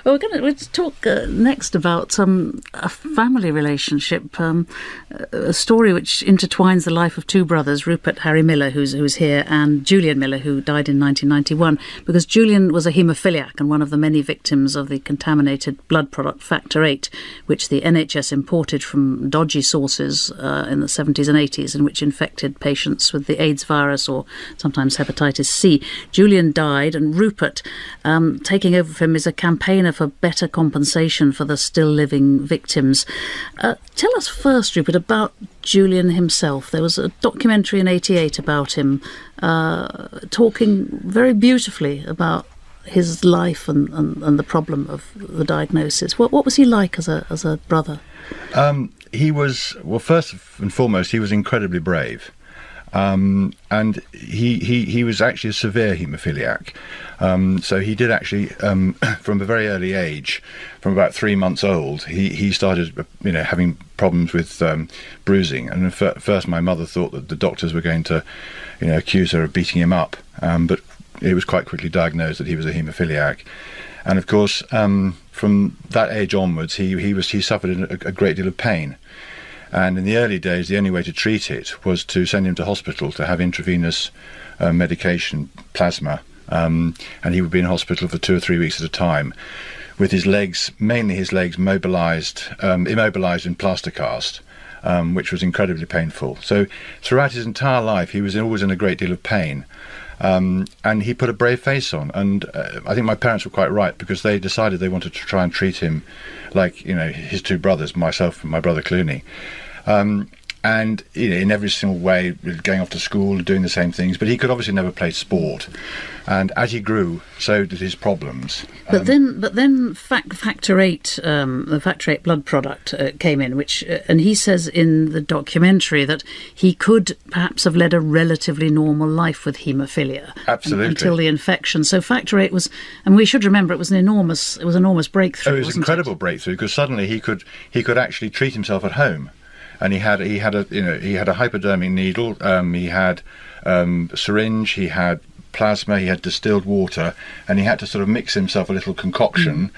Well, we'll talk next about a family relationship, a story which intertwines the life of two brothers, Rupert Harry Miller, who's here, and Julian Miller, who died in 1991, because Julian was a haemophiliac and one of the many victims of the contaminated blood product Factor VIII, which the NHS imported from dodgy sources in the 70s and 80s, and which infected patients with the AIDS virus or sometimes hepatitis C. Julian died, and Rupert, taking over from him, is a campaigner for better compensation for the still living victims. Tell us first, Rupert, about Julian himself. There was a documentary in '88 about him, talking very beautifully about his life and the problem of the diagnosis. What was he like as a brother? He was, well, first and foremost, he was incredibly brave. And he was actually a severe haemophiliac. So he did actually, from a very early age, from about 3 months old, he started, having problems with bruising. And at first my mother thought that the doctors were going to, accuse her of beating him up. But it was quite quickly diagnosed that he was a haemophiliac. And of course, from that age onwards, he suffered a great deal of pain. And in the early days, the only way to treat it was to send him to hospital to have intravenous medication, plasma, and he would be in hospital for 2 or 3 weeks at a time, with his legs, mainly his legs, immobilised in plaster cast, which was incredibly painful. So throughout his entire life, he was always in a great deal of pain. And he put a brave face on, and I think my parents were quite right, because they decided they wanted to try and treat him like, his two brothers, myself and my brother Clooney. And in every single way, going off to school, doing the same things, but he could obviously never play sport. And as he grew, so did his problems. But then Factor VIII, the Factor VIII blood product came in, which, and he says in the documentary that he could perhaps have led a relatively normal life with haemophilia. Absolutely. Until the infection. So Factor VIII was, and we should remember, it was an enormous breakthrough. Oh, it was an incredible breakthrough, because suddenly he could actually treat himself at home. And he had a hypodermic needle, he had a syringe, he had plasma, he had distilled water, and he had to sort of mix himself a little concoction,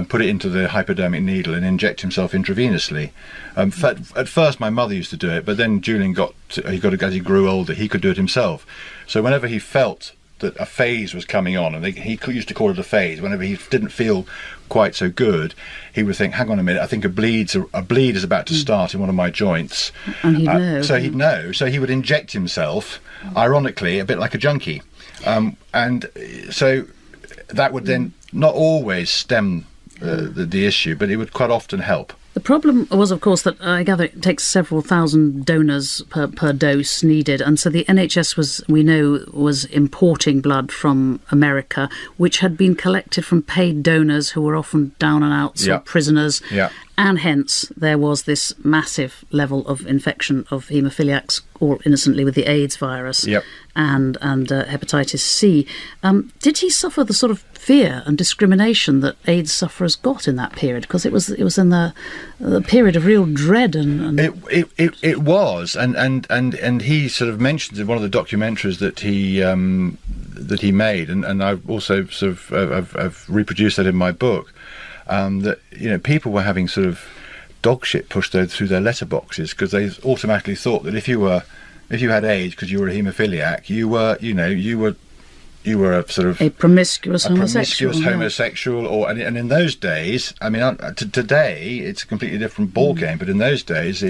put it into the hypodermic needle and inject himself intravenously. At first my mother used to do it, but then Julian as he grew older, he could do it himself. So whenever he felt that a phase was coming on, and he used to call it a phase, whenever he didn't feel quite so good, he would think, hang on a minute, I think a bleed is about to start in one of my joints. And he'd know. So he'd know. So he would inject himself, ironically, a bit like a junkie. And so that would then not always stem the issue, but it would quite often help. The problem was, of course, that I gather it takes several thousand donors per dose needed, and so the NHS was importing blood from America, which had been collected from paid donors who were often down and outs or prisoners, and hence there was this massive level of infection of haemophiliacs, all innocently, with the AIDS virus and hepatitis C. Did he suffer the sort of fear and discrimination that AIDS sufferers got in that period? Because it was in the period of real dread and it was, and he sort of mentions in one of the documentaries that he made, and I've also sort of I've reproduced that in my book, that people were having sort of dog shit pushed through their letterboxes, because they automatically thought that if you had AIDS because you were a haemophiliac, you were a sort of a promiscuous homosexual, or and in those days, I mean, today it's a completely different ball game. But in those days,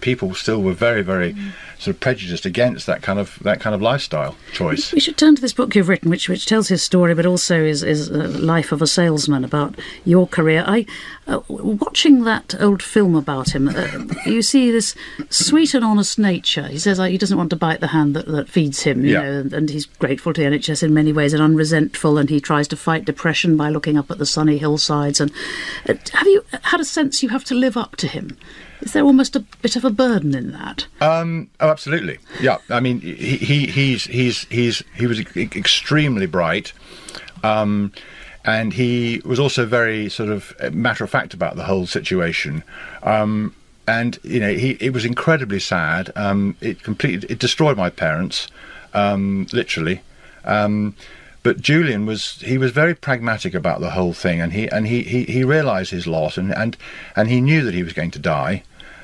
people still were very, very sort of prejudiced against that kind of lifestyle choice. We should turn to this book you've written, which tells his story, but also is life of a salesman, about your career. Watching that old film about him, you see this sweet and honest nature. He says he doesn't want to bite the hand that feeds him, you know, and he's grateful to the NHS in many ways and unresentful, and he tries to fight depression by looking up at the sunny hillsides. And have you had a sense you have to live up to him? Is there almost a bit of a burden in that? Oh, absolutely. Yeah, I mean, he was extremely bright. And he was also very sort of matter of fact about the whole situation. And it was incredibly sad. It destroyed my parents, literally. But Julian was very pragmatic about the whole thing, and he realised his lot, and he knew that he was going to die.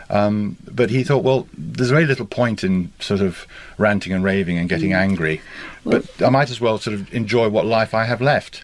But he thought, well, there's very little point in sort of ranting and raving and getting angry, but I might as well sort of enjoy what life I have left.